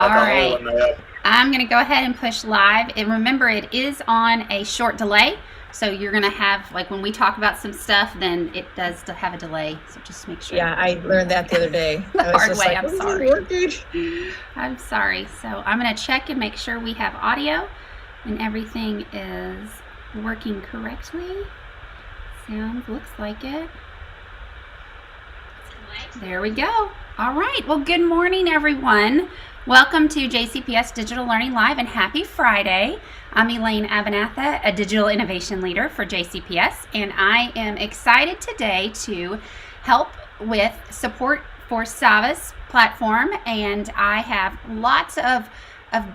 All right, I'm going to go ahead and push live. And remember, it is on a short delay. So you're going to have, like when we talk about some stuff, then it does have a delay. So just make sure. Yeah, I learned that the other day. The hard way, like, I'm sorry. I'm sorry. So I'm going to check and make sure we have audio and everything is working correctly. Sounds, looks like it. There we go. All right. Well, good morning, everyone. Welcome to JCPS Digital Learning Live and happy Friday. I'm Elaine Abenatha, a digital innovation leader for JCPS, and I am excited today to help with support for SAVVAS platform. And I have lots of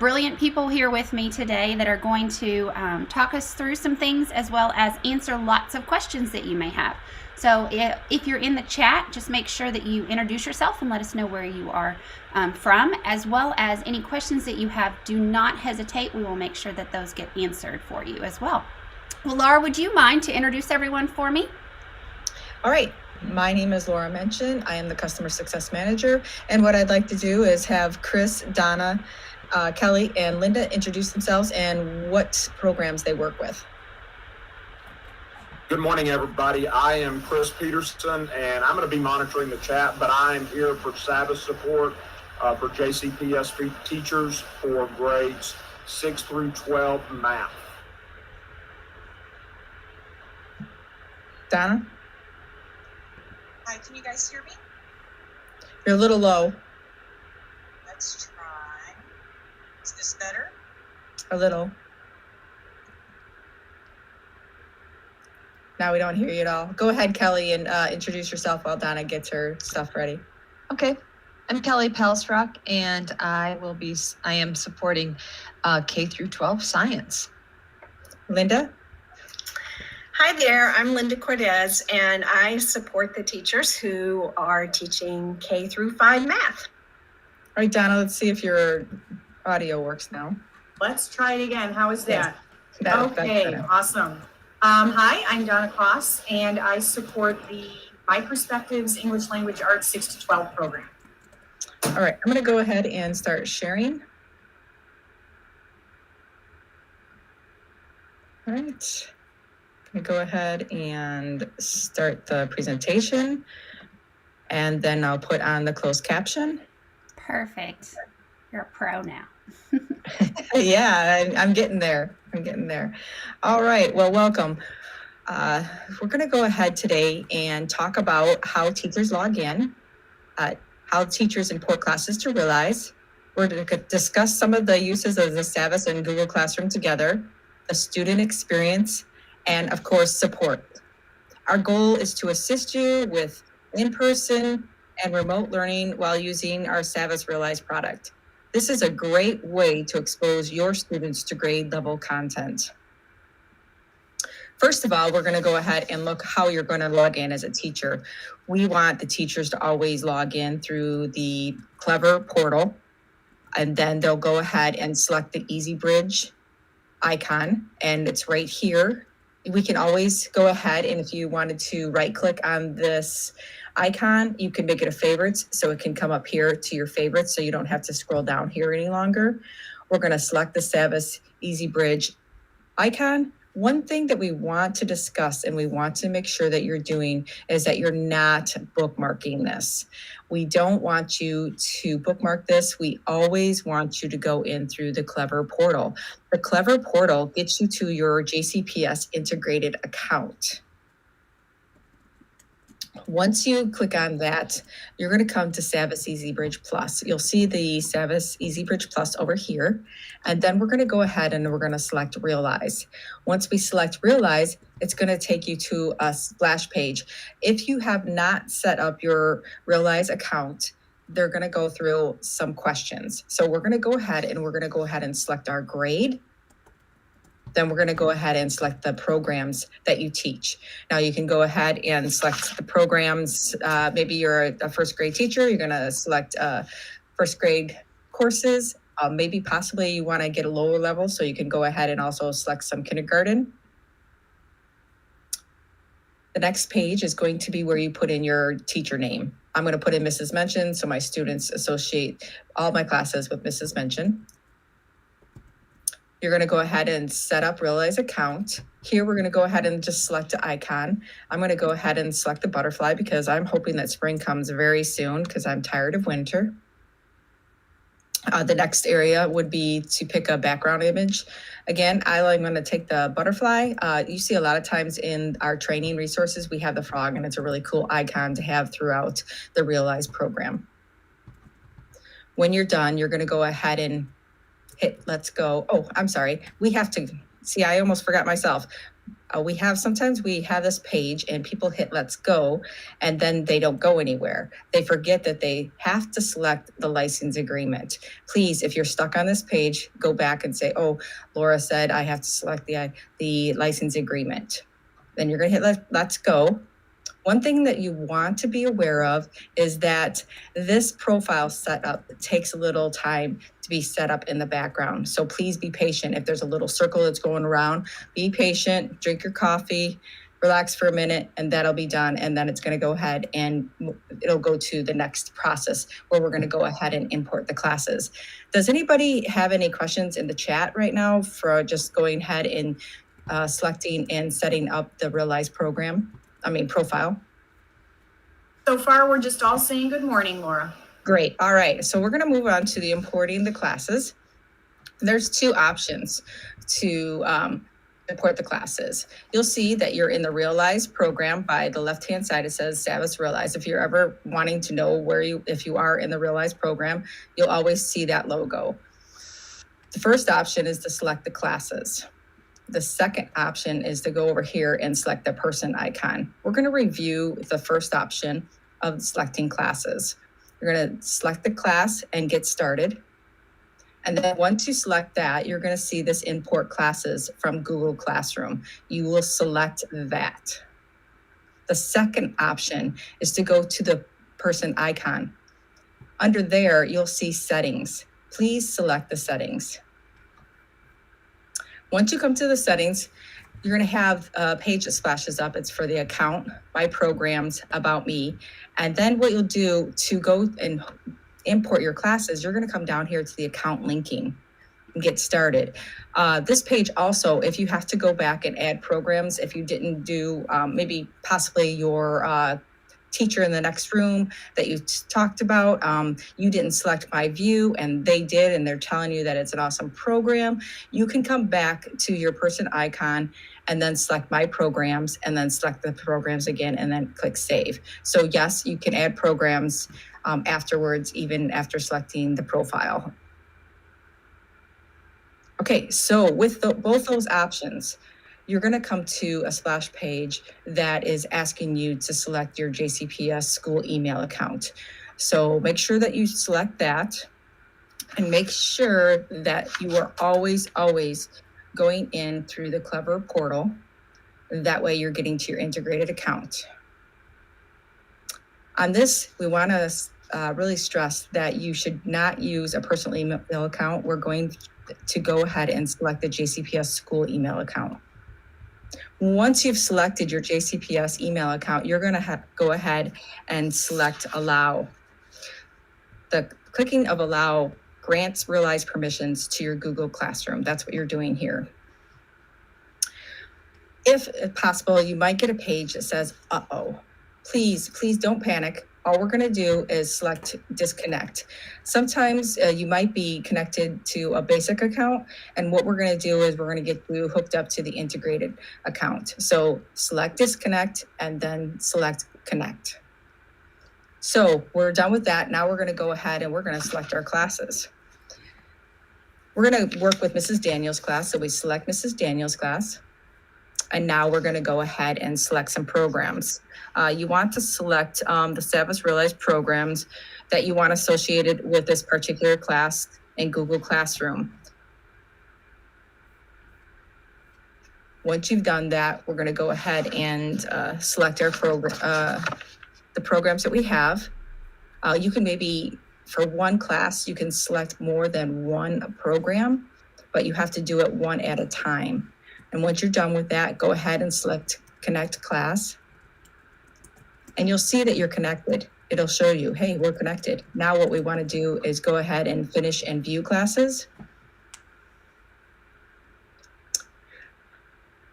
brilliant people here with me today that are going to talk us through some things as well as answer lots of questions that you may have. So if you're in the chat, just make sure that you introduce yourself and let us know where you are from, as well as any questions that you have. Do not hesitate. We will make sure that those get answered for you as well. Well, Laura, would you mind to introduce everyone for me? All right. My name is Laura Mention. I am the Customer Success Manager. And what I'd like to do is have Chris, Donna, Kelly, and Linda introduce themselves and what programs they work with. Good morning, everybody. I am Chris Peterson, and I'm going to be monitoring the chat, but I'm here for SAVVAS support for JCPS teachers for grades 6 through 12 math. Donna? Hi, can you guys hear me? You're a little low. Let's try. Is this better? A little. Now we don't hear you at all. Go ahead, Kelly, and introduce yourself while Donna gets her stuff ready. Okay, I'm Kelly Palstrock, and I am supporting K through 12 science. Linda? Hi there, I'm Linda Cortez, and I support the teachers who are teaching K through 5 math. All right, Donna, let's see if your audio works now. Let's try it again. How is that? Yes. Okay, awesome. Hi, I'm Donna Kloss, and I support the My Perspectives English Language Arts 6 to 12 program. All right, I'm going to go ahead and start sharing. All right, I'm going to go ahead and start the presentation, and then I'll put on the closed caption. Perfect. You're a pro now. Yeah, I'm getting there. All right, well, welcome. We're going to go ahead today and talk about how teachers log in, how teachers import classes to Realize. We're going to discuss some of the uses of the SAVVAS and Google Classroom together, the student experience, and of course, support. Our goal is to assist you with in-person and remote learning while using our SAVVAS Realize product. This is a great way to expose your students to grade level content. First of all, we're going to go ahead and look how you're going to log in as a teacher. We want the teachers to always log in through the Clever portal, and then they'll go ahead and select the EasyBridge icon, and it's right here. We can always go ahead, and if you wanted to right click on this icon, you can make it a favorites, so it can come up here to your favorites, so you don't have to scroll down here any longer. We're going to select the SAVVAS EasyBridge icon. One thing that we want to discuss and we want to make sure that you're doing is that you're not bookmarking this. We don't want you to bookmark this. We always want you to go in through the Clever portal. The Clever portal gets you to your JCPS integrated account. Once you click on that, you're going to come to SAVVAS EasyBridge Plus. You'll see the SAVVAS EasyBridge Plus over here. And then we're going to go ahead and we're going to select Realize. Once we select Realize, it's going to take you to a splash page. If you have not set up your Realize account, they're going to go through some questions. So we're going to go ahead and select our grade. Then we're going to go ahead and select the programs that you teach. Now you can go ahead and select the programs. Maybe you're a first grade teacher. You're going to select first grade courses. Maybe possibly you want to get a lower level, so you can go ahead and also select some kindergarten. The next page is going to be where you put in your teacher name. I'm going to put in Mrs. Mention so my students associate all my classes with Mrs. Mention. You're going to go ahead and set up Realize account. Here we're going to go ahead and just select the icon. I'm going to go ahead and select the butterfly because I'm hoping that spring comes very soon because I'm tired of winter. The next area would be to pick a background image. Again, I'm going to take the butterfly. You see a lot of times in our training resources, we have the frog, and it's a really cool icon to have throughout the Realize program. When you're done, you're going to go ahead and hit Let's Go. Oh, I'm sorry. We have to see, I almost forgot myself. Sometimes we have this page and people hit Let's Go and then they don't go anywhere. They forget that they have to select the license agreement. Please, if you're stuck on this page, go back and say, oh, Laura said I have to select the license agreement. Then you're going to hit Let's Go. One thing that you want to be aware of is that this profile setup takes a little time to be set up in the background. So please be patient. If there's a little circle that's going around, be patient, drink your coffee, relax for a minute, and that'll be done. And then it's going to go ahead and it'll go to the next process where we're going to go ahead and import the classes. Does anybody have any questions in the chat right now for just going ahead and selecting and setting up the Realize profile? So far, we're just all saying good morning, Laura. Great. All right. So we're going to move on to the importing the classes. There's two options to import the classes. You'll see that you're in the Realize program. By the left-hand side, it says SAVVAS Realize. If you're ever wanting to know if you are in the Realize program, you'll always see that logo. The first option is to select the classes. The second option is to go over here and select the person icon. We're going to review the first option of selecting classes. You're going to select the class and get started. And then once you select that, you're going to see this import classes from Google Classroom. You will select that. The second option is to go to the person icon. Under there, you'll see settings. Please select the settings. Once you come to the settings, you're going to have a page that splashes up. It's for the account, my programs, about me. And then what you'll do to go and import your classes, you're going to come down here to the account linking and get started. This page also, if you have to go back and add programs, if you didn't do maybe possibly your teacher in the next room that you talked about, you didn't select My View and they did, and they're telling you that it's an awesome program, you can come back to your person icon and then select My Programs and then select the programs again and then click Save. So yes, you can add programs afterwards, even after selecting the profile. Okay, so with both those options, you're going to come to a splash page that is asking you to select your JCPS school email account. So make sure that you select that and make sure that you are always going in through the Clever portal. That way you're getting to your integrated account. On this, we want to really stress that you should not use a personal email account. We're going to go ahead and select the JCPS school email account. Once you've selected your JCPS email account, you're going to go ahead and select Allow. The clicking of Allow grants Realize permissions to your Google Classroom. That's what you're doing here. If possible, you might get a page that says, uh-oh. Please don't panic. All we're going to do is select disconnect. Sometimes you might be connected to a basic account, and what we're going to do is we're going to get you hooked up to the integrated account. So select disconnect and then select connect. So we're done with that. Now we're going to go ahead and we're going to select our classes. We're going to work with Mrs. Daniels' class. So we select Mrs. Daniels' class. And now we're going to go ahead and select some programs. You want to select the SAVVAS Realize programs that you want associated with this particular class in Google Classroom. Once you've done that, we're going to go ahead and select our the programs that we have. You can maybe, for one class, you can select more than one program, but you have to do it one at a time. And once you're done with that, go ahead and select Connect Class. And you'll see that you're connected. it'll show you, hey, we're connected. Now what we want to do is go ahead and finish and view classes.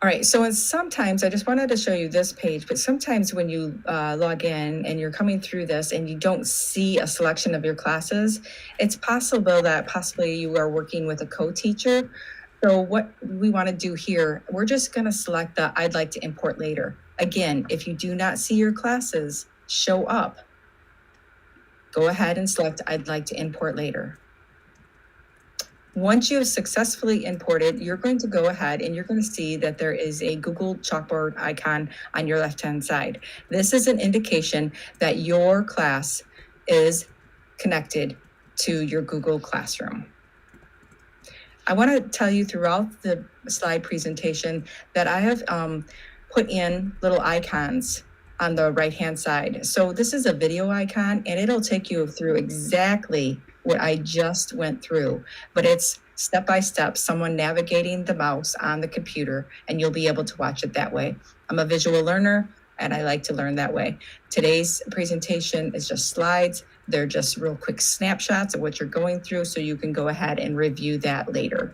All right, so sometimes I just wanted to show you this page, but sometimes when you log in and you're coming through this and you don't see a selection of your classes, it's possible that possibly you are working with a co-teacher. So what we want to do here, we're just going to select the I'd like to import later. Again, if you do not see your classes show up, go ahead and select I'd like to import later. Once you have successfully imported, you're going to go ahead and you're going to see that there is a Google Chalkboard icon on your left-hand side. This is an indication that your class is connected to your Google Classroom. I want to tell you throughout the slide presentation that I have put in little icons on the right-hand side. So this is a video icon and it'll take you through exactly what I just went through, but it's step-by-step, someone navigating the mouse on the computer, and you'll be able to watch it that way. I'm a visual learner and I like to learn that way. Today's presentation is just slides. They're just real quick snapshots of what you're going through, so you can go ahead and review that later.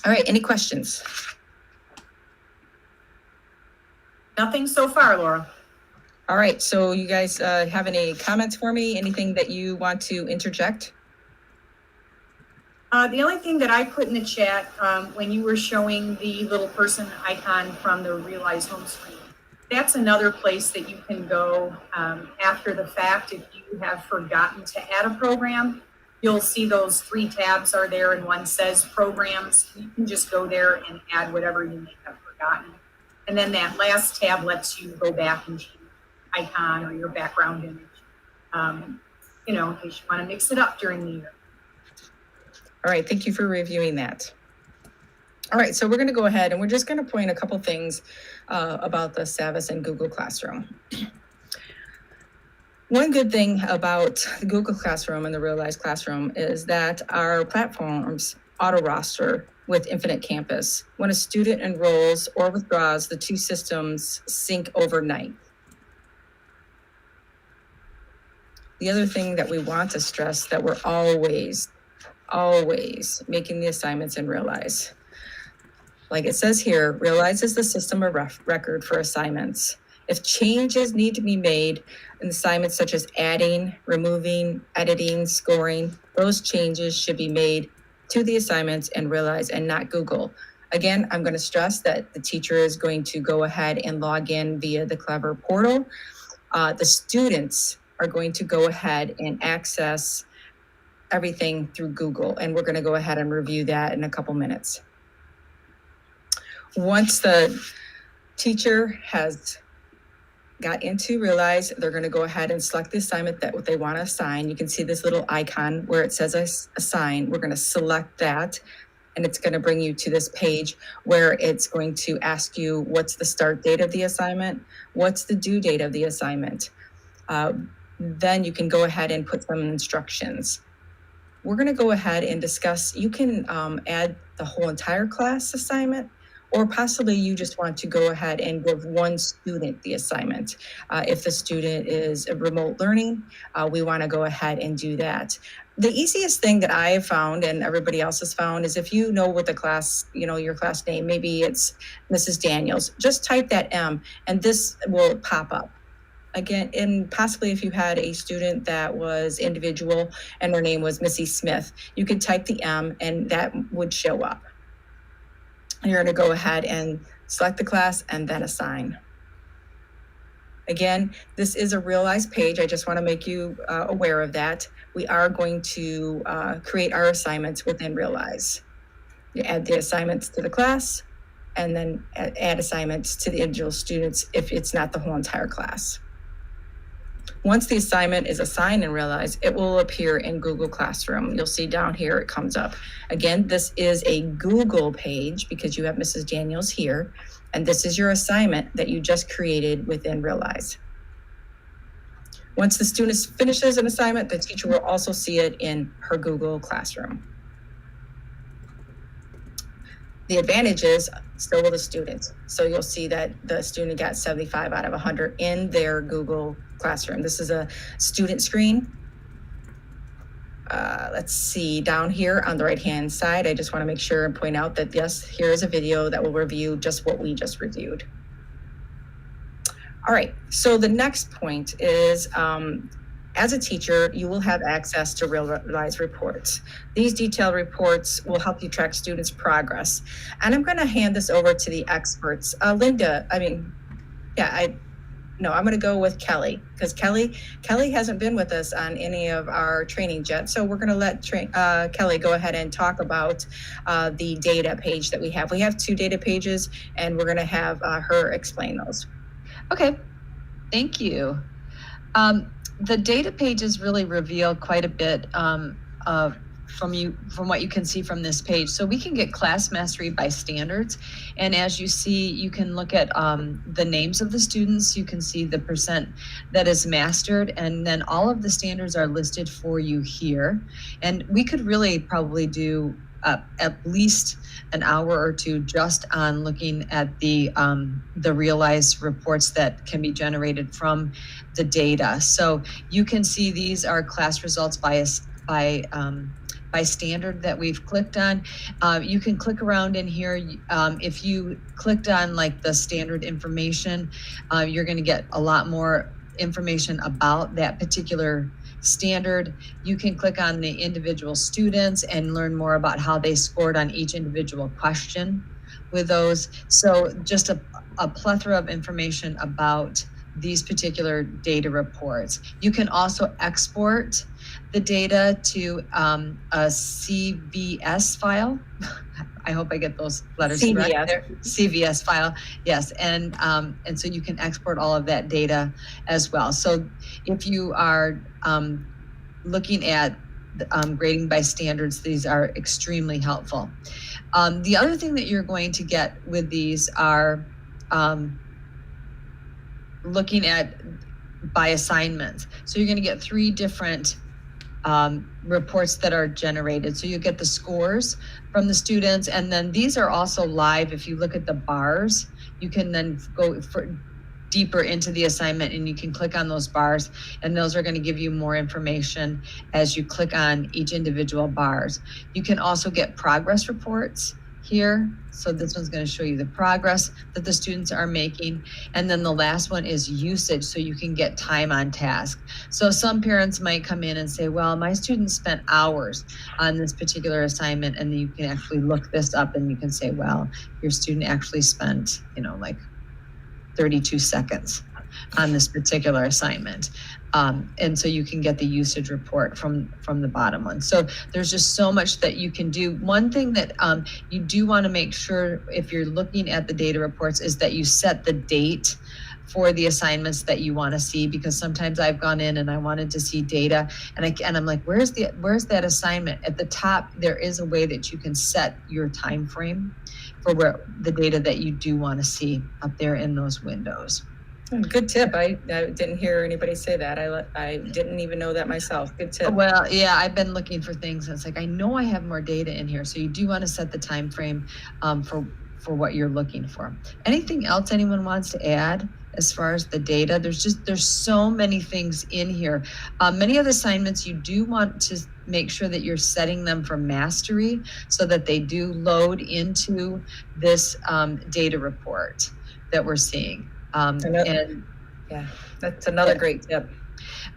All right, any questions? Nothing so far, Laura. All right, so you guys have any comments for me? Anything that you want to interject? The only thing that I put in the chat when you were showing the little person icon from the Realize home screen, that's another place that you can go after the fact. If you have forgotten to add a program, you'll see those 3 tabs are there and one says programs. You can just go there and add whatever you may have forgotten. And then that last tab lets you go back and change icon or your background image, you know, in case you want to mix it up during the year. All right, thank you for reviewing that. All right, so we're going to go ahead and we're just going to point a couple things about the SAVVAS and Google Classroom. One good thing about the Google Classroom and the Realize Classroom is that our platforms auto-roster with Infinite Campus. When a student enrolls or withdraws, the 2 systems sync overnight. The other thing that we want to stress that we're always making the assignments in Realize. Like it says here, Realize is the system of record for assignments. If changes need to be made in assignments such as adding, removing, editing, scoring, those changes should be made to the assignments in Realize and not Google. Again, I'm going to stress that the teacher is going to go ahead and log in via the Clever portal. The students are going to go ahead and access everything through Google, and we're going to go ahead and review that in a couple minutes. Once the teacher has got into Realize, they're going to go ahead and select the assignment that what they want to assign. You can see this little icon where it says assign. We're going to select that, and it's going to bring you to this page where it's going to ask you what's the start date of the assignment, what's the due date of the assignment. Then you can go ahead and put some instructions. We're going to go ahead and discuss, you can add the whole entire class assignment, or possibly you just want to go ahead and give one student the assignment. If the student is remote learning, we want to go ahead and do that. The easiest thing that I have found, and everybody else has found, is if you know what the class, you know, your class name, maybe it's Mrs. Daniels, just type that M and this will pop up. Again, and possibly if you had a student that was individual and their name was Missy Smith, you could type the M and that would show up. You're going to go ahead and select the class and then assign. Again, this is a Realize page. I just want to make you aware of that. We are going to create our assignments within Realize. You add the assignments to the class and then add assignments to the individual students if it's not the whole entire class. Once the assignment is assigned in Realize, it will appear in Google Classroom. You'll see down here it comes up. Again, this is a Google page because you have Mrs. Daniels here, and this is your assignment that you just created within Realize. Once the student finishes an assignment, the teacher will also see it in her Google Classroom. The advantage is still with the students. So you'll see that the student got 75 out of 100 in their Google Classroom. This is a student screen. Let's see, down here on the right-hand side, I just want to make sure and point out that, yes, here is a video that will review just what we just reviewed. All right, so the next point is, as a teacher, you will have access to Realize reports. These detailed reports will help you track students' progress. And I'm going to hand this over to the experts. Linda, I'm going to go with Kelly, because Kelly hasn't been with us on any of our trainings yet. So we're going to let Kelly go ahead and talk about the data page that we have. We have 2 data pages, and we're going to have her explain those. Okay, thank you. The data pages really reveal quite a bit from what you can see from this page. So we can get class mastery by standards. And as you see, you can look at the names of the students. You can see the percent that is mastered. And then all of the standards are listed for you here. And we could really probably do at least an hour or 2 just on looking at the Realize reports that can be generated from the data. So you can see these are class results by standard that we've clicked on. You can click around in here. If you clicked on like the standard information, you're going to get a lot more information about that particular standard. You can click on the individual students and learn more about how they scored on each individual question with those. So just a plethora of information about these particular data reports. You can also export the data to a CVS file. I hope I get those letters correct there. CVS file, yes, and so you can export all of that data as well. So if you are looking at grading by standards, these are extremely helpful. The other thing that you're going to get with these are looking at by assignments. So you're going to get 3 different reports that are generated. So you get the scores from the students, and then these are also live. If you look at the bars, you can then go deeper into the assignment and you can click on those bars, and those are going to give you more information as you click on each individual bars. You can also get progress reports here. So this one's going to show you the progress that the students are making. And then the last one is usage, so you can get time on task. So some parents might come in and say, well, my student spent hours on this particular assignment, and then you can actually look this up and you can say, well, your student actually spent, like 32 seconds on this particular assignment. And so you can get the usage report from the bottom one. So there's just so much that you can do. One thing that you do want to make sure if you're looking at the data reports is that you set the date for the assignments that you want to see, because sometimes I've gone in and I wanted to see data and I'm like, where's that assignment? At the top, there is a way that you can set your time frame for where the data that you do want to see up there in those windows. Good tip. I didn't hear anybody say that. I didn't even know that myself. Good tip. Well, yeah, I've been looking for things, and it's like, I know I have more data in here. So you do want to set the time frame for what you're looking for. Anything else anyone wants to add as far as the data? There's so many things in here. Many of the assignments you do want to make sure that you're setting them for mastery so that they do load into this data report that we're seeing. That's another great tip.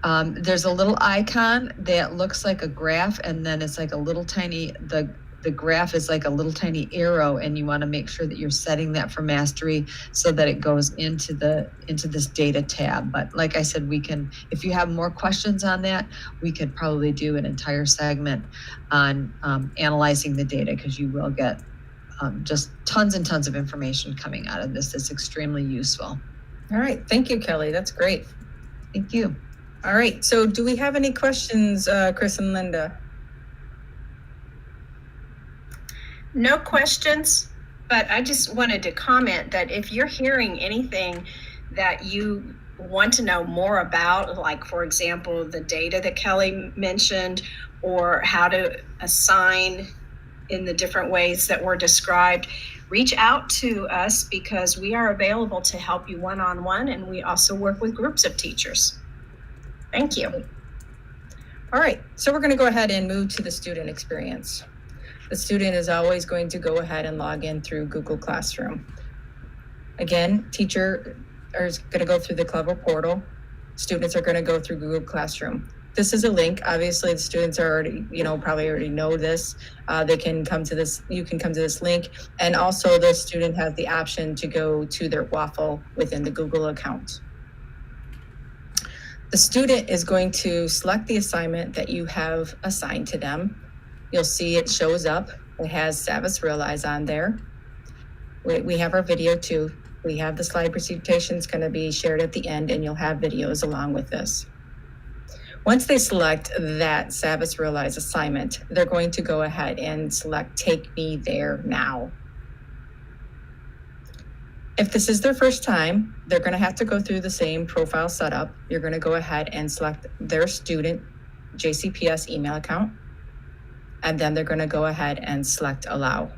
There's a little icon that looks like a graph, and then it's like a little tiny, the graph is like a little tiny arrow, and you want to make sure that you're setting that for mastery so that it goes into this data tab. But like I said, we can, if you have more questions on that, we could probably do an entire segment on analyzing the data, because you will get just tons and tons of information coming out of this that's extremely useful. All right. Thank you, Kelly. That's great. Thank you. All right. So do we have any questions, Chris and Linda? No questions, but I just wanted to comment that if you're hearing anything that you want to know more about, like, for example, the data that Kelly mentioned, or how to assign in the different ways that were described, reach out to us because we are available to help you one-on-one, and we also work with groups of teachers. Thank you. All right, so we're going to go ahead and move to the student experience. The student is always going to go ahead and log in through Google Classroom. Again, teacher is going to go through the Clever portal. Students are going to go through Google Classroom. This is a link. Obviously, the students are already, probably already know this. They can come to this. You can come to this link, and also the student has the option to go to their waffle within the Google account. The student is going to select the assignment that you have assigned to them. You'll see it shows up. It has SAVVAS Realize on there. We have our video too. We have the slide presentations going to be shared at the end, and you'll have videos along with this. Once they select that SAVVAS Realize assignment, they're going to go ahead and select Take Me There Now. If this is their first time, they're going to have to go through the same profile setup. You're going to go ahead and select their student JCPS email account, and then they're going to go ahead and select Allow.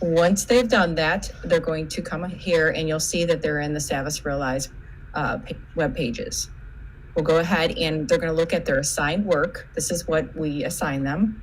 Once they've done that, they're going to come here, and you'll see that they're in the SAVVAS Realize web pages. We'll go ahead and they're going to look at their assigned work. This is what we assign them.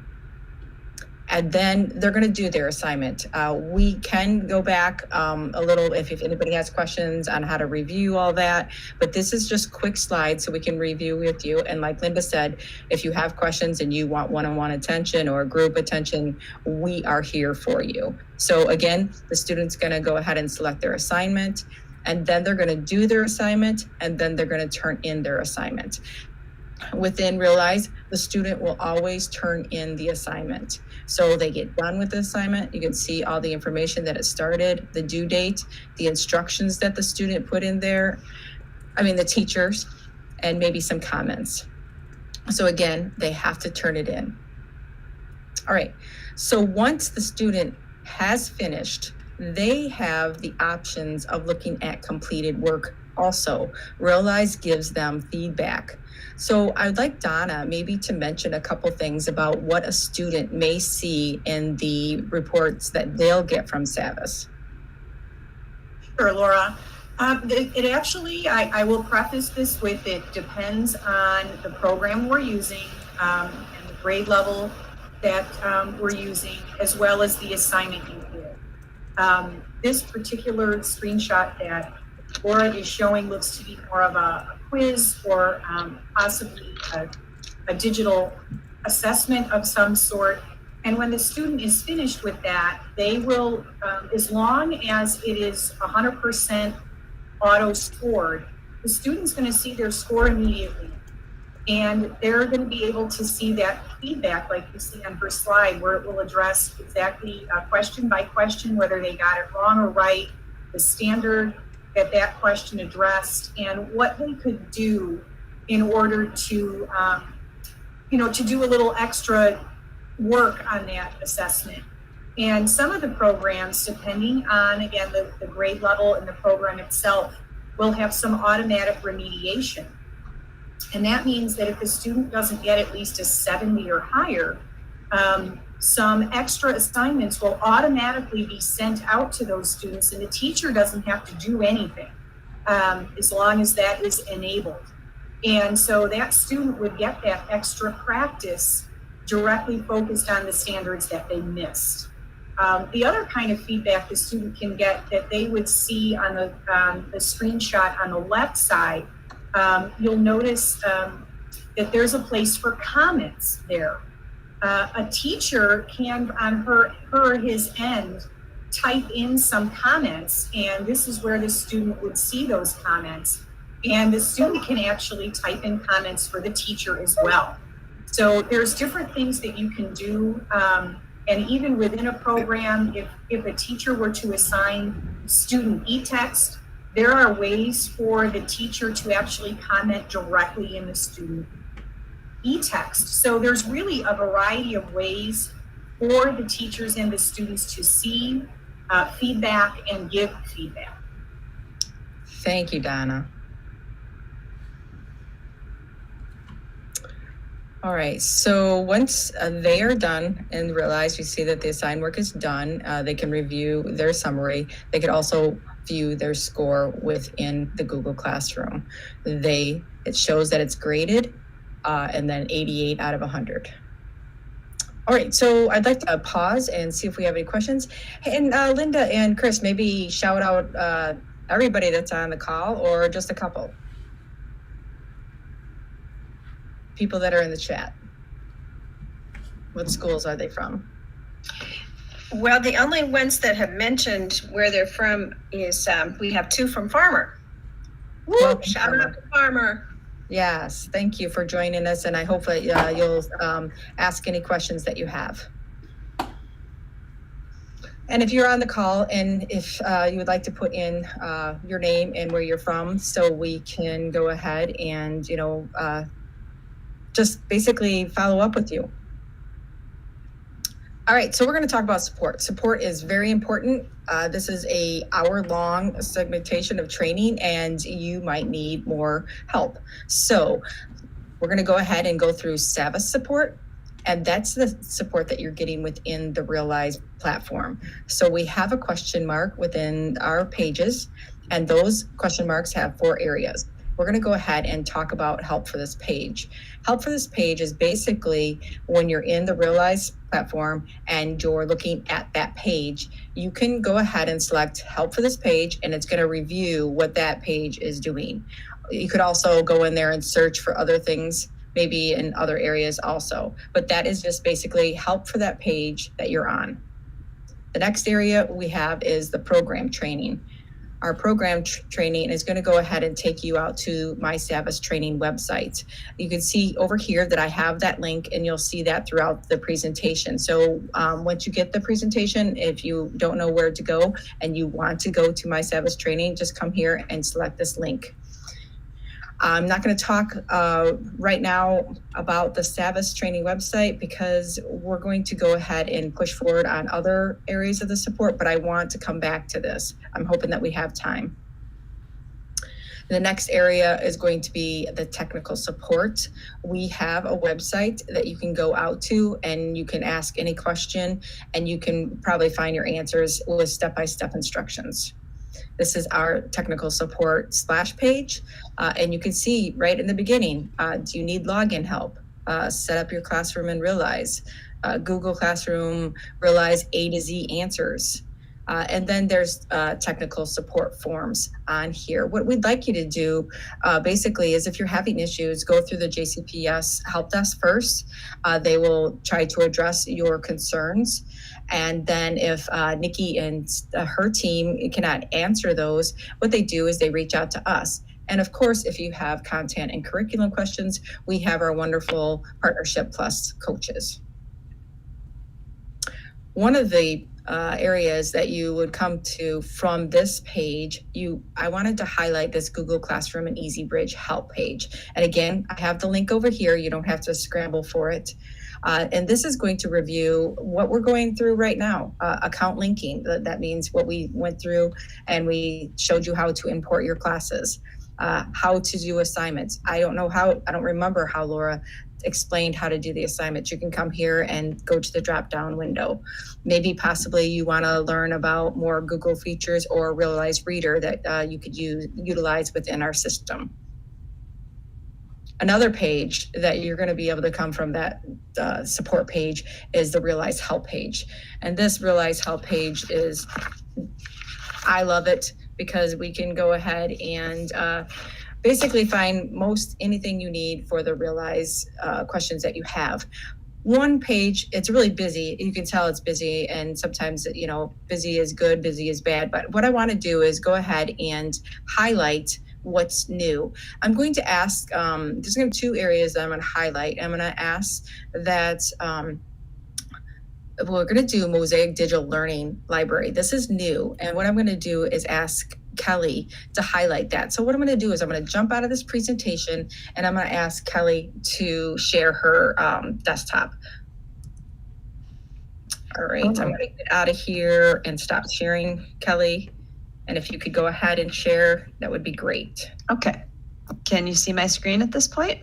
And then they're going to do their assignment. We can go back a little if anybody has questions on how to review all that, but this is just quick slides so we can review with you. And like Linda said, if you have questions and you want one-on-one attention or group attention, we are here for you. So again, the student's going to go ahead and select their assignment, and then they're going to do their assignment, and then they're going to turn in their assignment. Within Realize, the student will always turn in the assignment. So they get done with the assignment. You can see all the information that it started, the due date, the instructions that the student put in there, the teachers, and maybe some comments. So again, they have to turn it in. All right, so once the student has finished, they have the options of looking at completed work also. Realize gives them feedback. So I'd like Donna maybe to mention a couple things about what a student may see in the reports that they'll get from SAVVAS. Sure, Laura. It actually, I will preface this with, it depends on the program we're using and the grade level that we're using, as well as the assignment you did. This particular screenshot that Laura is showing looks to be more of a quiz or possibly a digital assessment of some sort. And when the student is finished with that, they will, as long as it is 100% auto scored, the student's going to see their score immediately. And they're going to be able to see that feedback like you see on her slide, where it will address exactly question by question, whether they got it wrong or right, the standard that question addressed, and what they could do in order to, to do a little extra work on that assessment. And some of the programs, depending on, again, the grade level and the program itself, will have some automatic remediation. And that means that if the student doesn't get at least a 70 or higher, some extra assignments will automatically be sent out to those students, and the teacher doesn't have to do anything as long as that is enabled. And so that student would get that extra practice directly focused on the standards that they missed. The other kind of feedback the student can get that they would see on the screenshot on the left side, you'll notice that there's a place for comments there. A teacher can, on her or his end, type in some comments, and this is where the student would see those comments. And the student can actually type in comments for the teacher as well. So there's different things that you can do. And even within a program, if a teacher were to assign student e-text, there are ways for the teacher to actually comment directly in the student e-text. So there's really a variety of ways for the teachers and the students to see feedback and give feedback. Thank you, Donna. All right, so once they are done and realize you see that the assigned work is done, they can review their summary. They could also view their score within the Google Classroom. It shows that it's graded and then 88 out of 100. All right, so I'd like to pause and see if we have any questions. And Linda and Chris, maybe shout out everybody that's on the call or just a couple people that are in the chat. What schools are they from? Well, the only ones that have mentioned where they're from is we have 2 from Farmer. Woo! Welcome, Shout Farmer. out to Farmer. Yes, thank you for joining us, and I hope that you'll ask any questions that you have. And if you're on the call and if you would like to put in your name and where you're from, so we can go ahead and, just basically follow up with you. All right, so we're going to talk about support. Support is very important. This is a hour-long segmentation of training, and you might need more help. So we're going to go ahead and go through SAVVAS support, and that's the support that you're getting within the Realize platform. So we have a question mark within our pages, and those question marks have 4 areas. We're going to go ahead and talk about help for this page. Help for this page is basically when you're in the Realize platform and you're looking at that page, you can go ahead and select help for this page, and it's going to review what that page is doing. You could also go in there and search for other things, maybe in other areas also, but that is just basically help for that page that you're on. The next area we have is the program training. Our program training is going to go ahead and take you out to my SAVVAS training website. You can see over here that I have that link, and you'll see that throughout the presentation. So once you get the presentation, if you don't know where to go and you want to go to my SAVVAS training, just come here and select this link. I'm not going to talk right now about the SAVVAS training website because we're going to go ahead and push forward on other areas of the support, but I want to come back to this. I'm hoping that we have time. The next area is going to be the technical support. We have a website that you can go out to and you can ask any question, and you can probably find your answers with step-by-step instructions. This is our technical support splash page. And you can see right in the beginning, do you need login help? Set up your classroom and Realize. Google Classroom, Realize A to Z answers. And then there's technical support forms on here. What we'd like you to do basically is if you're having issues, go through the JCPS help desk first. They will try to address your concerns. And then if Nikki and her team cannot answer those, what they do is they reach out to us. And of course, if you have content and curriculum questions, we have our wonderful Partnership Plus coaches. One of the areas that you would come to from this page, I wanted to highlight this Google Classroom and EasyBridge help page. And again, I have the link over here. You don't have to scramble for it. And this is going to review what we're going through right now, account linking. That means what we went through, and we showed you how to import your classes, how to do assignments. I don't remember how Laura explained how to do the assignments. You can come here and go to the drop-down window. Maybe possibly you want to learn about more Google features or Realize Reader that you could utilize within our system. Another page that you're going to be able to come from that support page is the Realize Help page. And this Realize Help page I love it because we can go ahead and basically find most anything you need for the Realize questions that you have. One page, it's really busy. You can tell it's busy, and sometimes, busy is good, busy is bad. But what I want to do is go ahead and highlight what's new. I'm going to ask, there's going to be 2 areas that I'm going to highlight. I'm going to ask that we're going to do Mosaic Digital Learning Library. This is new. And what I'm going to do is ask Kelly to highlight that. So what I'm going to do is I'm going to jump out of this presentation and I'm going to ask Kelly to share her desktop. All right, I'm going to get out of here and stop sharing, Kelly. And if you could go ahead and share, that would be great. Okay. Can you see my screen at this point?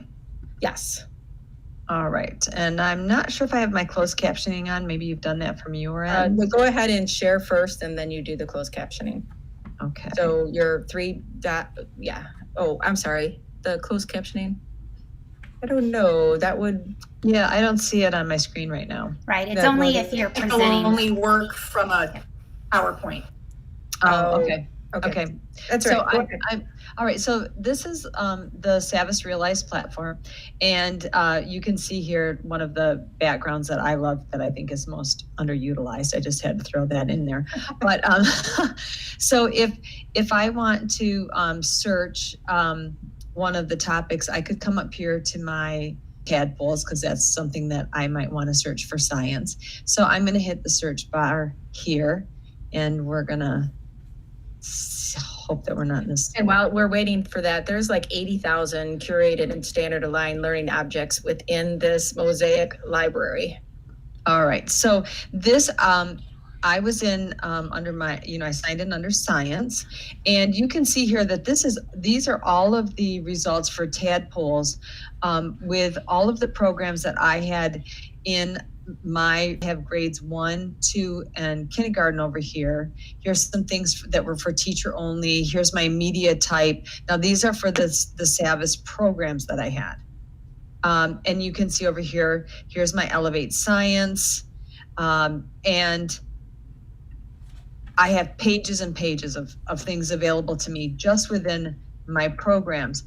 Yes. All right, and I'm not sure if I have my closed captioning on. Maybe you've done that from your end. But go ahead and share first, and then you do the closed captioning. Okay. So your Oh, I'm sorry. The closed captioning. I don't know. That would. Yeah, I don't see it on my screen right now. Right. It's That only would- if you're It'll presenting. only work from a PowerPoint. Oh, Okay. Okay. That's So right. Go ahead. I'm all right. So this is the SAVVAS Realize platform, and you can see here one of the backgrounds that I love that I think is most underutilized. I just had to throw that in there. But so if I want to search one of the topics, I could come up here to my tadpoles because that's something that I might want to search for science. So I'm going to hit the search bar here, and we're going to hope that we're not in this. And while we're waiting for that, there's like 80,000 curated and standard aligned learning objects within this Mosaic library. All right. So this, I was in under my, I signed in under science, and you can see here that these are all of the results for tadpoles with all of the programs that I had in have grades 1, 2, and kindergarten over here. Here's some things that were for teacher only. Here's my media type. Now these are for the SAVVAS programs that I had. And you can see over here, here's my Elevate Science. And I have pages and pages of things available to me just within my programs.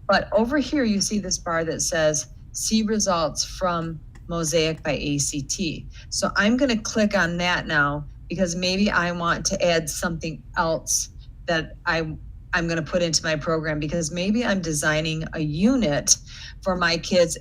But over here, you see this bar that says, see results from Mosaic by ACT. So I'm going to click on that now because maybe I want to add something else that I'm going to put into my program, because maybe I'm designing a unit for my kids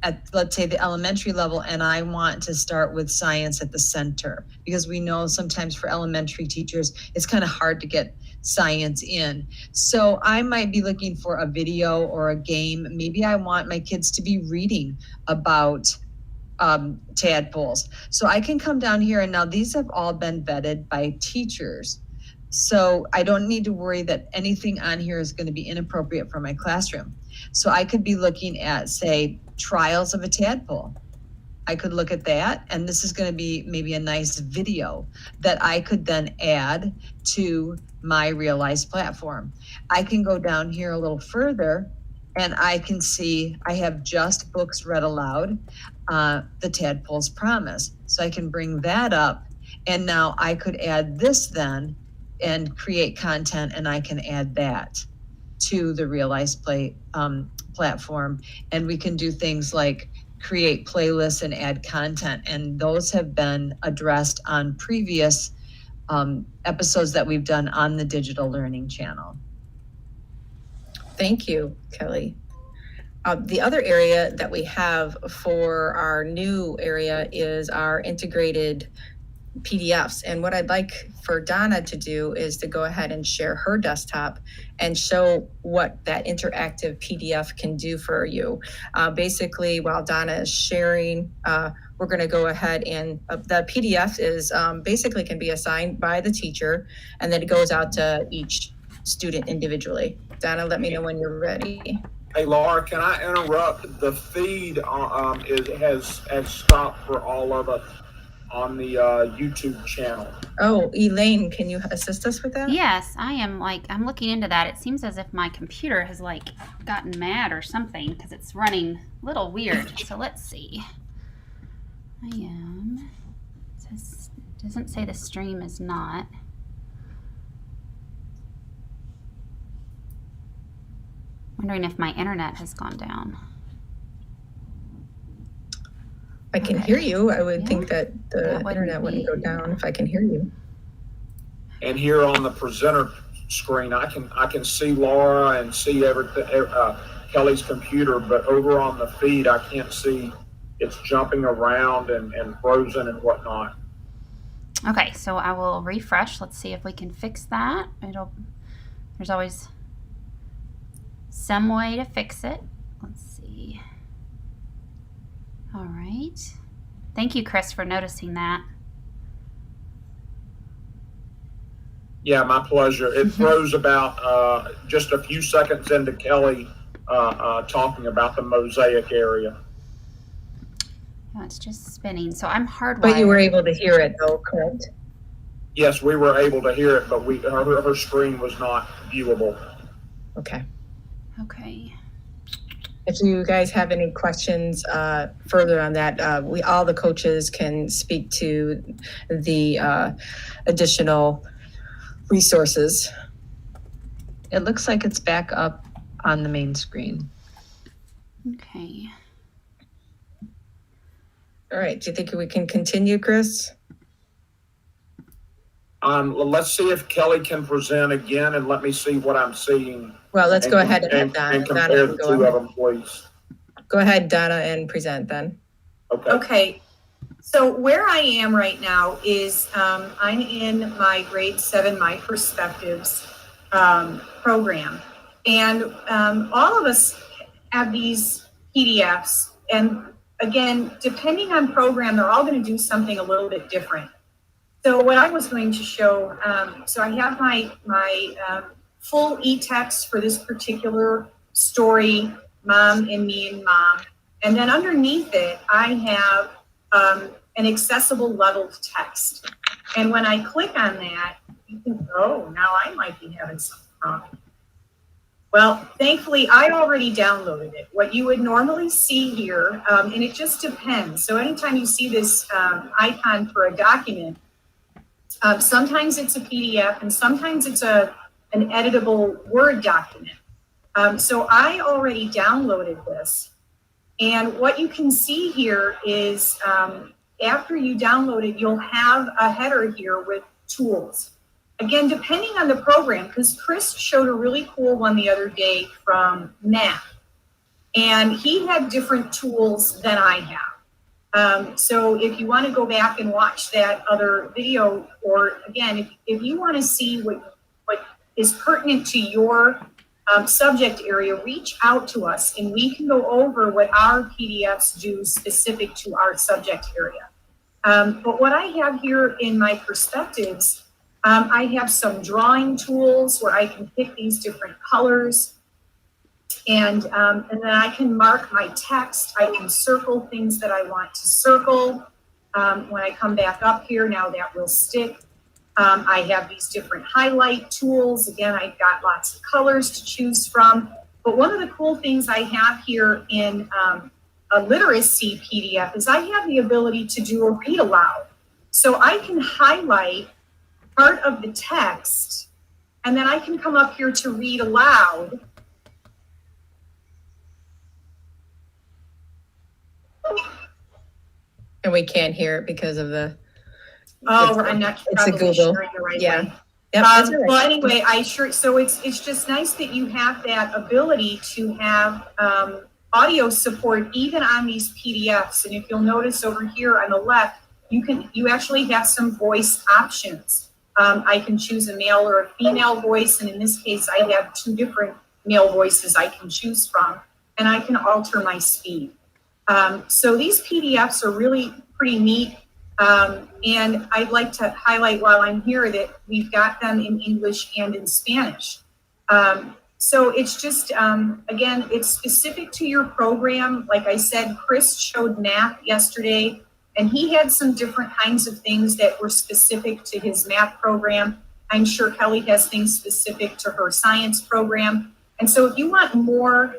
at, let's say, the elementary level, and I want to start with science at the center, because we know sometimes for elementary teachers, it's kind of hard to get science in. So I might be looking for a video or a game. Maybe I want my kids to be reading about tadpoles. So I can come down here, and now these have all been vetted by teachers. So I don't need to worry that anything on here is going to be inappropriate for my classroom. So I could be looking at, say, trials of a tadpole. I could look at that, and this is going to be maybe a nice video that I could then add to my Realize platform. I can go down here a little further, and I can see I have just books read aloud, the Tadpole's Promise. So I can bring that up, and now I could add this then and create content, and I can add that to the Realize platform. And we can do things like create playlists and add content, and those have been addressed on previous episodes that we've done on the Digital Learning channel. Thank you, Kelly. The other area that we have for our new area is our integrated PDFs. And what I'd like for Donna to do is to go ahead and share her desktop and show what that interactive PDF can do for you. Basically, while Donna is sharing, we're going to go ahead and the PDF is basically can be assigned by the teacher, and then it goes out to each student individually. Donna, let me know when you're ready. Hey, Laura, can I interrupt? The feed has stopped for all of us on the YouTube channel. Oh, Elaine, can you assist us with that? Yes, I'm looking into that. It seems as if my computer has gotten mad or something because it's running a little weird. So let's see. It doesn't say the stream is not. Wondering if my internet has gone down. I can hear you. I would think that the That wouldn't internet wouldn't go be- down if I can hear you. And here on the presenter screen, I can see Laura and see everything, Kelly's computer, but over on the feed, I can't see. It's jumping around and frozen and whatnot. Okay, so I will refresh. Let's see if we can fix that. There's always some way to fix it. Let's see. All right. Thank you, Chris, for noticing that. Yeah, my pleasure. It throws about just a few seconds into Kelly talking about the Mosaic area. No, it's just spinning. So I'm hardwired. But you were able to hear it though, correct? Yes, we were able to hear it, but her screen was not viewable. Okay. Okay. If you guys have any questions further on that, all the coaches can speak to the additional resources. It looks like it's back up on the main screen. Okay. All right. Do you think we can continue, Chris? Let's see if Kelly can present again, and let me see what I'm seeing. Well, let's go ahead and have and Donna. compare Donna the can two go of ahead. them, please. Go ahead, Donna, and present then. Okay. Okay, so where I am right now is I'm in my grade 7 My Perspectives program. And all of us have these PDFs. And again, depending on program, they're all going to do something a little bit different. So what I was going to show, so I have my full e-text for this particular story, Mom and Me and Mom. And then underneath it, I have an accessible leveled text. And when I click on that, you can, oh, now I might be having something wrong. Well, thankfully, I already downloaded it. What you would normally see here, and it just depends. So anytime you see this icon for a document, sometimes it's a PDF and sometimes it's an editable Word document. So I already downloaded this. And what you can see here is after you download it, you'll have a header here with tools. Again, depending on the program, because Chris showed a really cool one the other day from math. And he had different tools than I have. So if you want to go back and watch that other video, or again, if you want to see what is pertinent to your subject area, reach out to us and we can go over what our PDFs do specific to our subject area. But what I have here in my perspectives, I have some drawing tools where I can pick these different colors. And then I can mark my text. I can circle things that I want to circle. When I come back up here, now that will stick. I have these different highlight tools. Again, I've got lots of colors to choose from. But one of the cool things I have here in a literacy PDF is I have the ability to do a read aloud. So I can highlight part of the text, and then I can come up here to read aloud. And we can't hear it because of the. Oh, I'm not It's a probably Google. sharing the right Yeah. way. Yep, that's all right. Well, anyway, so it's just nice that you have that ability to have audio support even on these PDFs. And if you'll notice over here on the left, you actually have some voice options. I can choose a male or a female voice, and in this case, I have 2 different male voices I can choose from, and I can alter my speed. So these PDFs are really pretty neat. And I'd like to highlight while I'm here that we've got them in English and in Spanish. So it's just, again, it's specific to your program. Like I said, Chris showed math yesterday, and he had some different kinds of things that were specific to his math program. I'm sure Kelly has things specific to her science program. And so if you want more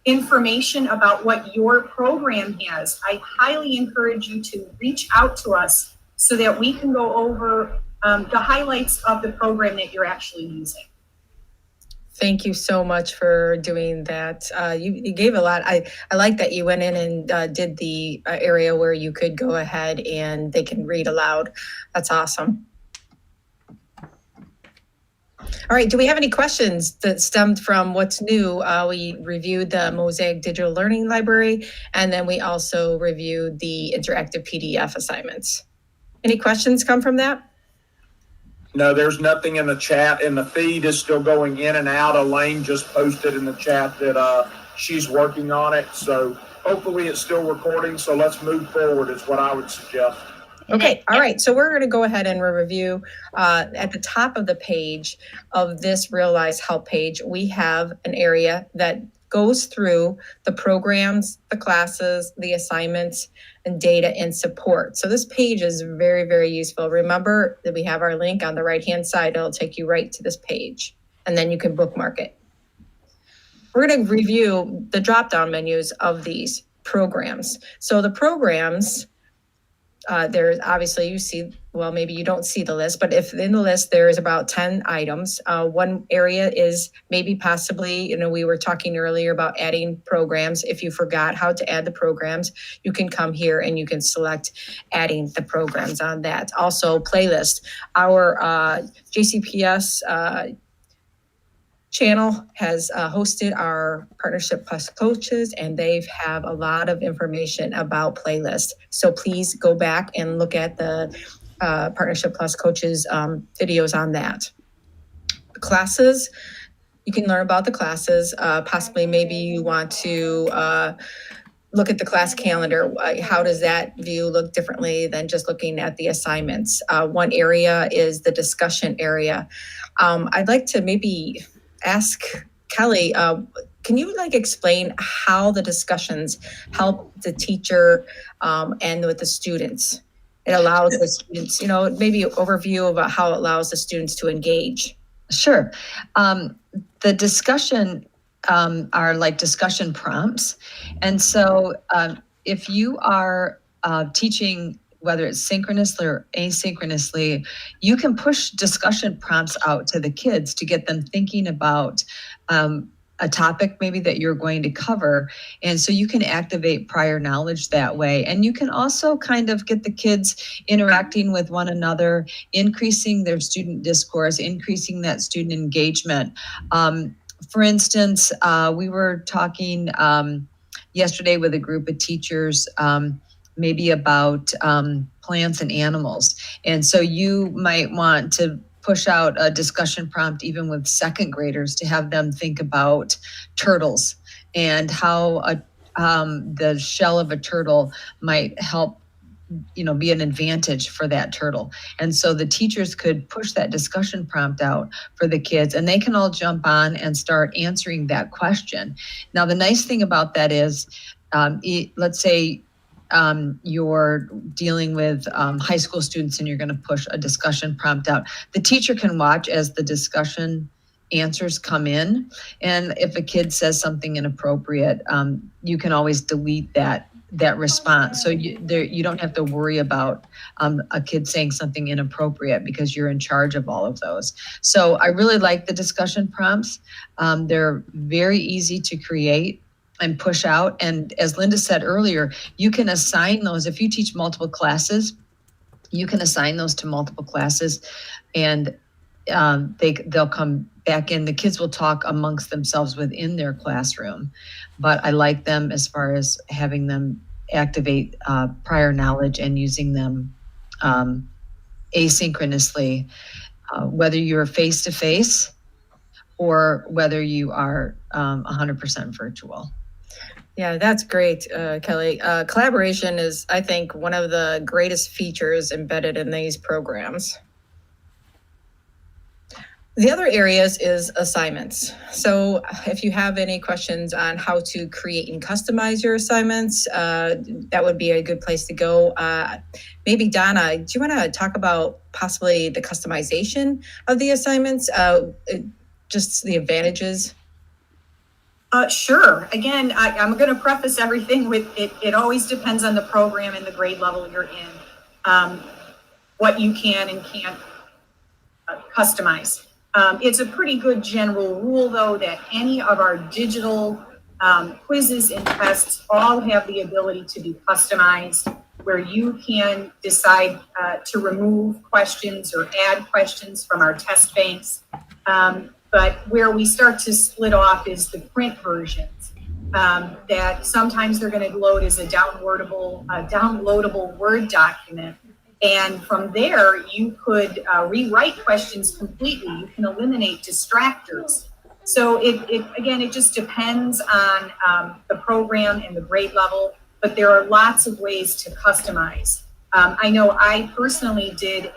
information about what your program has, I highly encourage you to reach out to us so that we can go over the highlights of the program that you're actually using. Thank you so much for doing that. You gave a lot. I like that you went in and did the area where you could go ahead and they can read aloud. That's awesome. All right, do we have any questions that stemmed from what's new? We reviewed the Mosaic Digital Learning Library, and then we also reviewed the interactive PDF assignments. Any questions come from that? No, there's nothing in the chat, and the feed is still going in and out. Elaine just posted in the chat that she's working on it, so hopefully it's still recording, so let's move forward is what I would suggest. Okay, all right. So we're going to go ahead and review at the top of the page of this Realize Help page. We have an area that goes through the programs, the classes, the assignments, and data and support. So this page is very, very useful. Remember that we have our link on the right-hand side. It'll take you right to this page, and then you can bookmark it. We're going to review the drop-down menus of these programs. So the programs, there's obviously, you see, well, maybe you don't see the list, but if in the list there is about 10 items, one area is maybe possibly, we were talking earlier about adding programs. If you forgot how to add the programs, you can come here and you can select adding the programs on that. Also, playlist. Our JCPS channel has hosted our Partnership Plus coaches, and they have a lot of information about playlists. So please go back and look at the Partnership Plus coaches videos on that. Classes, you can learn about the classes. Possibly maybe you want to look at the class calendar. How does that view look differently than just looking at the assignments? One area is the discussion area. I'd like to maybe ask Kelly, can you explain how the discussions help the teacher and with the students? It allows the students, maybe an overview about how it allows the students to engage. Sure. The discussion are like discussion prompts. And so if you are teaching, whether it's synchronously or asynchronously, you can push discussion prompts out to the kids to get them thinking about a topic maybe that you're going to cover. And so you can activate prior knowledge that way. And you can also kind of get the kids interacting with one another, increasing their student discourse, increasing that student engagement. For instance, we were talking yesterday with a group of teachers maybe about plants and animals. And so you might want to push out a discussion prompt even with second graders to have them think about turtles and how the shell of a turtle might help be an advantage for that turtle. And so the teachers could push that discussion prompt out for the kids, and they can all jump on and start answering that question. Now, the nice thing about that is, let's say you're dealing with high school students and you're going to push a discussion prompt out. The teacher can watch as the discussion answers come in. And if a kid says something inappropriate, you can always delete that response. So you don't have to worry about a kid saying something inappropriate because you're in charge of all of those. So I really like the discussion prompts. They're very easy to create and push out. And as Linda said earlier, you can assign those. If you teach multiple classes, you can assign those to multiple classes, and they'll come back in. The kids will talk amongst themselves within their classroom. But I like them as far as having them activate prior knowledge and using them asynchronously, whether you're face-to-face or whether you are 100% virtual. Yeah, that's great, Kelly. Collaboration is, I think, one of the greatest features embedded in these programs. The other areas is assignments. So if you have any questions on how to create and customize your assignments, that would be a good place to go. Maybe Donna, do you want to talk about possibly the customization of the assignments, just the advantages? Sure. Again, I'm going to preface everything with it always depends on the program and the grade level you're in, what you can and can't customize. It's a pretty good general rule, though, that any of our digital quizzes and tests all have the ability to be customized, where you can decide to remove questions or add questions from our test banks. But where we start to split off is the print versions that sometimes they're going to load as a downloadable Word document. And from there, you could rewrite questions completely. You can eliminate distractors. So it just depends on the program and the grade level, but there are lots of ways to customize. I know I personally did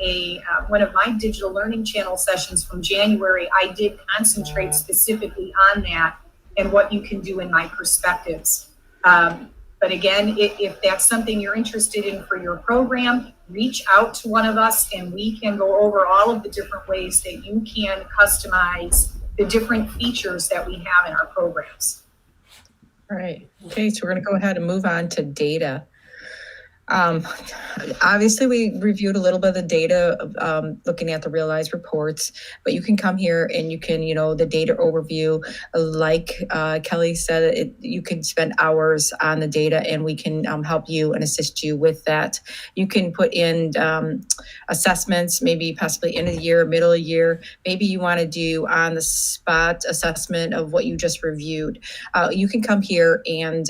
one of my digital learning channel sessions from January. I did concentrate specifically on that and what you can do in my perspectives. But again, if that's something you're interested in for your program, reach out to one of us and we can go over all of the different ways that you can customize the different features that we have in our programs. All right. Okay, so we're going to go ahead and move on to data. Obviously, we reviewed a little bit of the data, looking at the realized reports, but you can come here and you can, the data overview, like Kelly said, you can spend hours on the data and we can help you and assist you with that. You can put in assessments, maybe possibly end of the year, middle of the year. Maybe you want to do on the spot assessment of what you just reviewed. You can come here and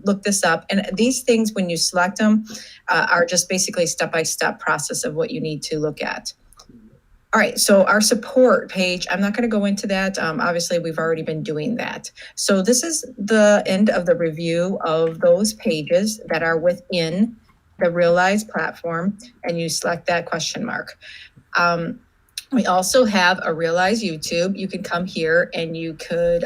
look this up. And these things, when you select them, are just basically step-by-step process of what you need to look at. All right, so our support page, I'm not going to go into that. Obviously, we've already been doing that. So this is the end of the review of those pages that are within the Realize platform, and you select that question mark. We also have a Realize YouTube. You can come here and you could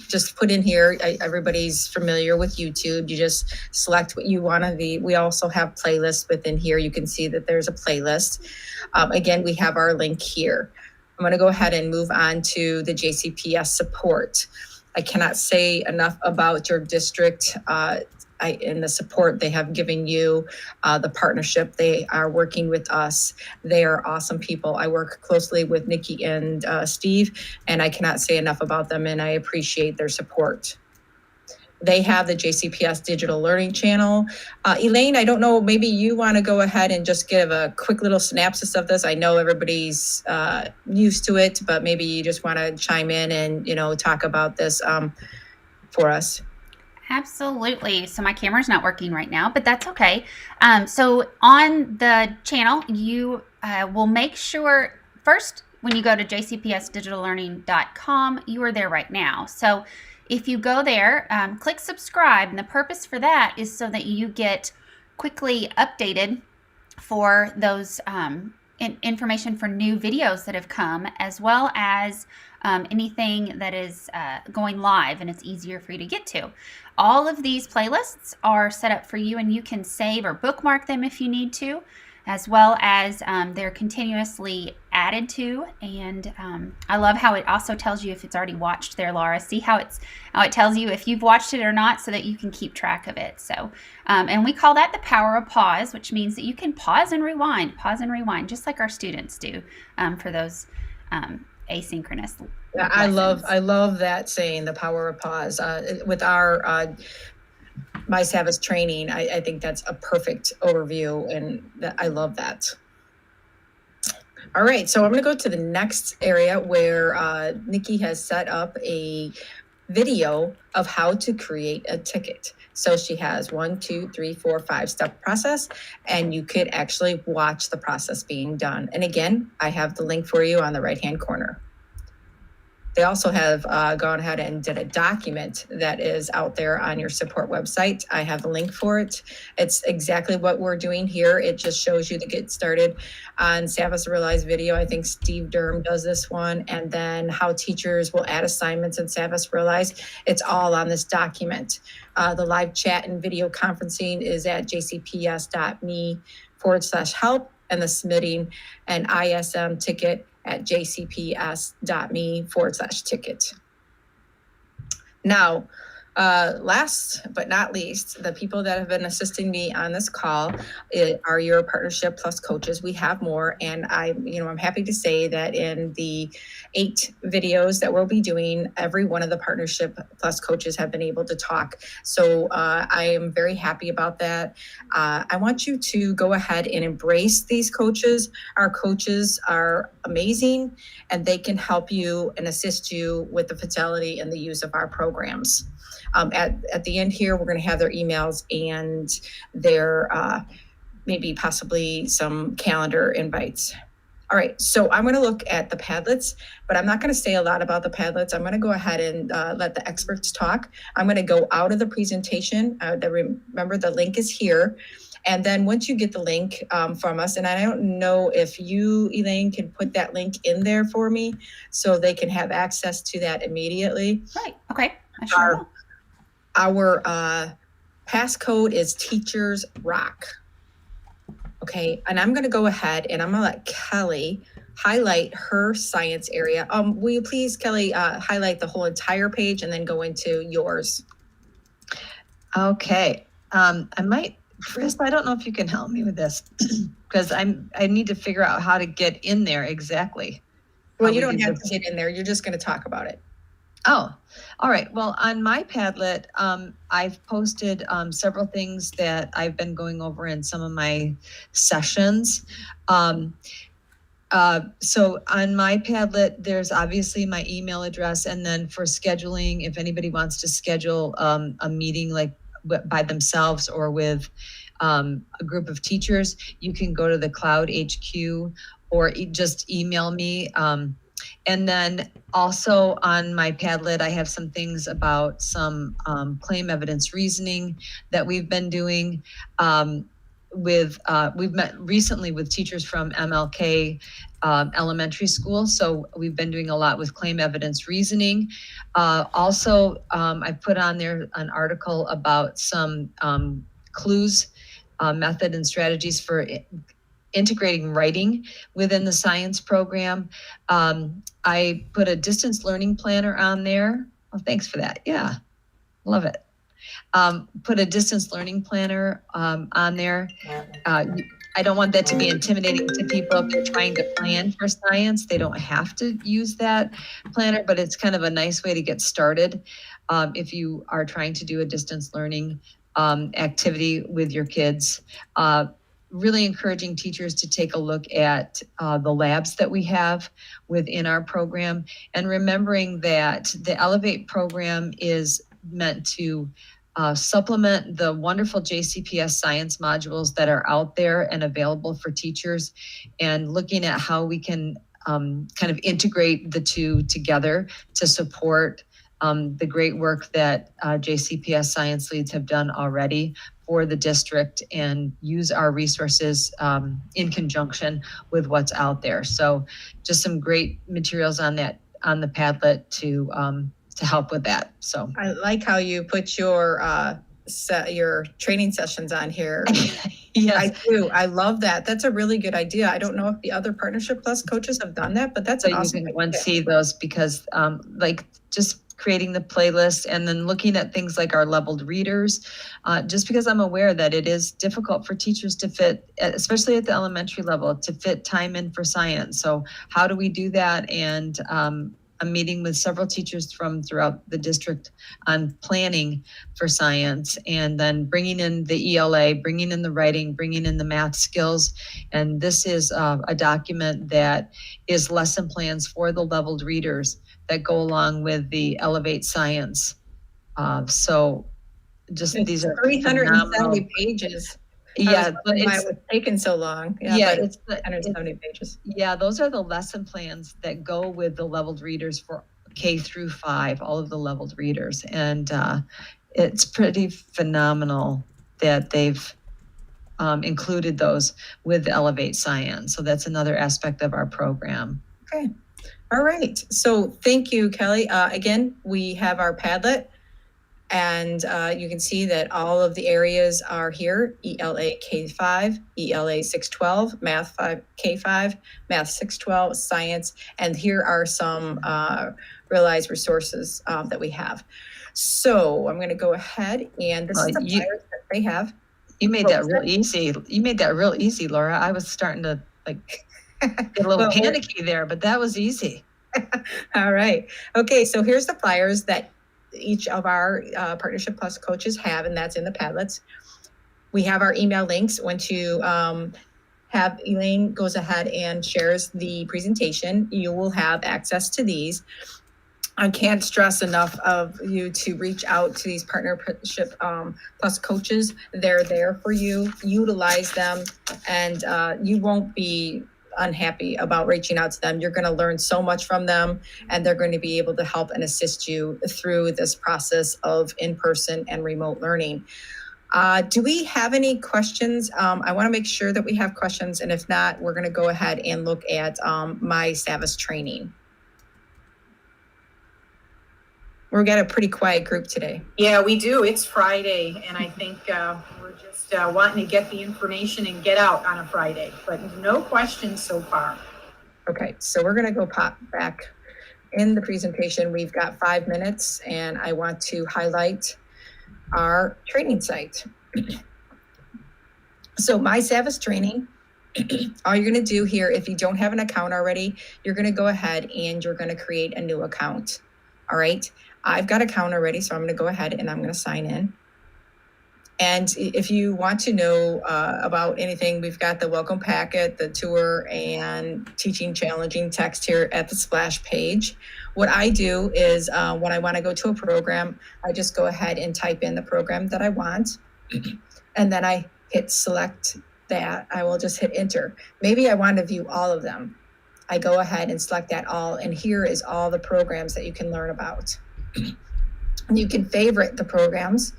just put in here, everybody's familiar with YouTube. You just select what you want to be. We also have playlists within here. You can see that there's a playlist. Again, we have our link here. I'm going to go ahead and move on to the JCPS support. I cannot say enough about your district and the support they have given you, the partnership. They are working with us. They are awesome people. I work closely with Nikki and Steve, and I cannot say enough about them, and I appreciate their support. They have the JCPS Digital Learning Channel. Elaine, I don't know, maybe you want to go ahead and just give a quick little synopsis of this. I know everybody's used to it, but maybe you just want to chime in and, talk about this for us. Absolutely. So my camera's not working right now, but that's okay. So on the channel, you will make sure first, when you go to jcpsdigitallearning.com, you are there right now. So if you go there, click subscribe. And the purpose for that is so that you get quickly updated for those information for new videos that have come, as well as anything that is going live and it's easier for you to get to. All of these playlists are set up for you, and you can save or bookmark them if you need to, as well as they're continuously added to. And I love how it also tells you if it's already watched there, Laura. See how it tells you if you've watched it or not, so that you can keep track of it. So, and we call that the power of pause, which means that you can pause and rewind, just like our students do for those asynchronous. Yeah, I love that saying, the power of pause. With our My SAVVAS training, I think that's a perfect overview, and I love that. All right, so I'm going to go to the next area where Nikki has set up a video of how to create a ticket. So she has 1, 2, 3, 4, 5-step process, and you could actually watch the process being done. And again, I have the link for you on the right-hand corner. They also have gone ahead and did a document that is out there on your support website. I have the link for it. It's exactly what we're doing here. It just shows you to get started on SAVVAS Realize video. I think Steve Durham does this one. And then how teachers will add assignments in SAVVAS Realize. It's all on this document. The live chat and video conferencing is at jcps.me/help, and the submitting an ISM ticket at jcps.me/ticket. Now, last but not least, the people that have been assisting me on this call are your Partnership Plus coaches. We have more, and I'm happy to say that in the 8 videos that we'll be doing, every one of the Partnership Plus coaches have been able to talk. So I am very happy about that. I want you to go ahead and embrace these coaches. Our coaches are amazing, and they can help you and assist you with the fidelity and the use of our programs. At the end here, we're going to have their emails and their maybe possibly some calendar invites. All right, so I'm going to look at the Padlets, but I'm not going to say a lot about the Padlets. I'm going to go ahead and let the experts talk. I'm going to go out of the presentation. Remember, the link is here. And then once you get the link from us, and I don't know if you, Elaine, can put that link in there for me so they can have access to that immediately. Right. Okay. I sure will. Our passcode is Teachers Rock. Okay, and I'm going to go ahead and I'm going to let Kelly highlight her science area. Will you please, Kelly, highlight the whole entire page and then go into yours? Okay. I might, Chris, I don't know if you can help me with this because I need to figure out how to get in there exactly. Well, you don't have to get in there. You're just going to talk about it. Oh, all right. Well, on my Padlet, I've posted several things that I've been going over in some of my sessions. So on my Padlet, there's obviously my email address. And then for scheduling, if anybody wants to schedule a meeting like by themselves or with a group of teachers, you can go to the Cloud HQ or just email me. And then also on my Padlet, I have some things about some claim evidence reasoning that we've been doing we've met recently with teachers from MLK elementary school. So we've been doing a lot with claim evidence reasoning. Also, I put on there an article about some clues, method and strategies for integrating writing within the science program. I put a distance learning planner on there. Oh, thanks for that. Yeah, love it. Put a distance learning planner on there. I don't want that to be intimidating to people if they're trying to plan for science. They don't have to use that planner, but it's kind of a nice way to get started if you are trying to do a distance learning activity with your kids. Really encouraging teachers to take a look at the labs that we have within our program, and remembering that the Elevate program is meant to supplement the wonderful JCPS science modules that are out there and available for teachers, and looking at how we can kind of integrate the two together to support the great work that JCPS science leads have done already for the district, and use our resources in conjunction with what's out there. So just some great materials on that, on the Padlet to help with that. So I like how you put your training sessions on here. Yes. I do. I love that. That's a really good idea. I don't know if the other Partnership Plus coaches have done that, but that's an awesome you can once see those, because like just creating the playlist and then looking at things like our leveled readers, just because I'm aware that it is difficult for teachers to fit, especially at the elementary level, to fit time in for science. So how do we do that? And I'm meeting with several teachers from throughout the district on planning for science, and then bringing in the ELA, bringing in the writing, bringing in the math skills. And this is a document that is lesson plans for the leveled readers that go along with the Elevate Science. So just these are 370 pages. Yeah, but why it was taken so long. Yeah, but it's 170 pages. Yeah, those are the lesson plans that go with the leveled readers for K through 5, all of the leveled readers. And it's pretty phenomenal that they've included those with Elevate Science. So that's another aspect of our program. Okay. All right. So thank you, Kelly. Again, we have our Padlet, and you can see that all of the areas are here: ELA K5, ELA 612, Math 5 K5, Math 612, Science, and here are some realized resources that we have. So I'm going to go ahead, and this is the flyers that they have. You made that real easy. You made that real easy, Laura. I was starting to get a little panicky there, but that was easy. All right. Okay, so here's the flyers that each of our Partnership Plus coaches have, and that's in the Padlets. We have our email links. Once you have Elaine goes ahead and shares the presentation, you will have access to these. I can't stress enough of you to reach out to these Partnership Plus coaches. They're there for you. Utilize them, and you won't be unhappy about reaching out to them. You're going to learn so much from them, and they're going to be able to help and assist you through this process of in-person and remote learning. Do we have any questions? I want to make sure that we have questions, and if not, we're going to go ahead and look at my SAVVAS training. We've got a pretty quiet group today. Yeah, we do. It's Friday, and I think we're just wanting to get the information and get out on a Friday, but no questions so far. Okay, so we're going to go pop back in the presentation. We've got 5 minutes, and I want to highlight our training site. So my SAVVAS training, all you're going to do here, if you don't have an account already, you're going to go ahead and you're going to create a new account. All right, I've got an account already, so I'm going to go ahead and I'm going to sign in. And if you want to know about anything, we've got the welcome packet, the tour, and teaching challenging text here at the splash page. What I do is when I want to go to a program, I just go ahead and type in the program that I want. And then I hit select that. I will just hit enter. Maybe I want to view all of them. I go ahead and select that all. And here is all the programs that you can learn about. You can favorite the programs.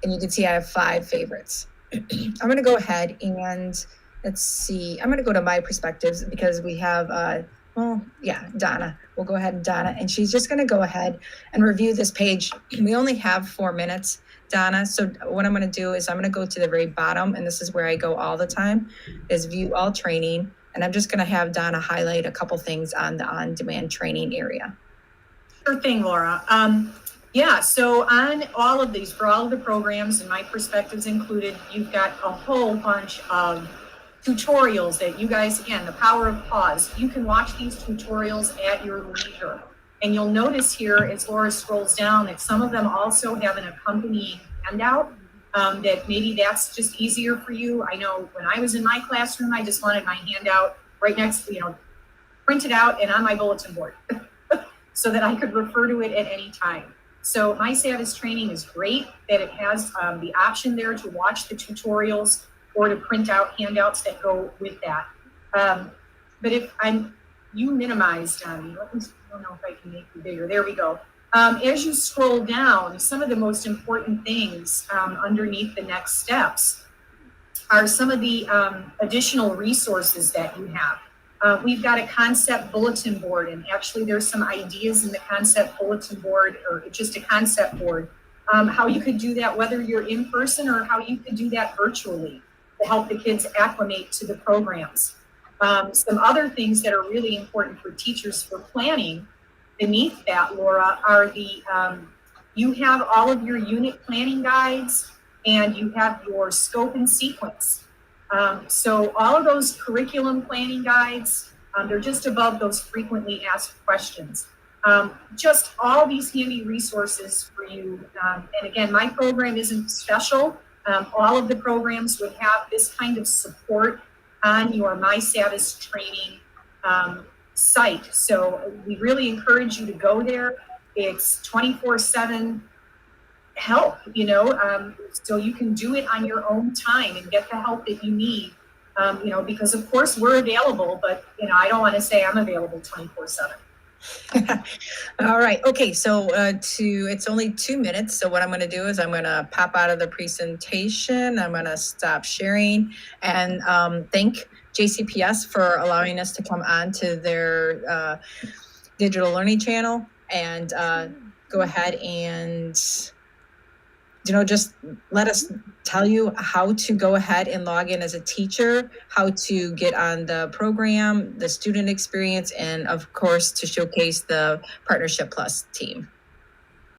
And you can see I have 5 favorites. I'm going to go ahead and let's see. I'm going to go to my perspectives because we have, Donna. We'll go ahead and Donna. And she's just going to go ahead and review this page. We only have 4 minutes, Donna. So what I'm going to do is I'm going to go to the very bottom. And this is where I go all the time, is view all training. And I'm just going to have Donna highlight a couple things on the on-demand training area. Sure thing, Laura. Yeah, so on all of these, for all of the programs, and my perspectives included, you've got a whole bunch of tutorials that you guys, again, the power of pause. You can watch these tutorials at your leisure. And you'll notice here as Laura scrolls down that some of them also have an accompanying handout that maybe that's just easier for you. I know when I was in my classroom, I just wanted my handout right next, printed out and on my bulletin board so that I could refer to it at any time. So my SAVVAS training is great that it has the option there to watch the tutorials or to print out handouts that go with that. But if you minimized on me, I don't know if I can make it bigger. There we go. As you scroll down, some of the most important things underneath the next steps are some of the additional resources that you have. We've got a concept bulletin board, and actually there's some ideas in the concept bulletin board, or just a concept board, how you could do that, whether you're in person or how you could do that virtually to help the kids acclimate to the programs. Some other things that are really important for teachers for planning beneath that, Laura, are you have all of your unit planning guides and you have your scope and sequence. So all of those curriculum planning guides, they're just above those frequently asked questions. Just all these handy resources for you. And again, my program isn't special. All of the programs would have this kind of support on your My SAVVAS training site. So we really encourage you to go there. It's 24/7 help, so you can do it on your own time and get the help that you need, because of course we're available, but I don't want to say I'm available 24/7. All right. Okay. So it's only 2 minutes. So what I'm going to do is I'm going to pop out of the presentation. I'm going to stop sharing and thank JCPS for allowing us to come on to their digital learning channel and go ahead and just let us tell you how to go ahead and log in as a teacher, how to get on the program, the student experience, and of course to showcase the Partnership Plus team.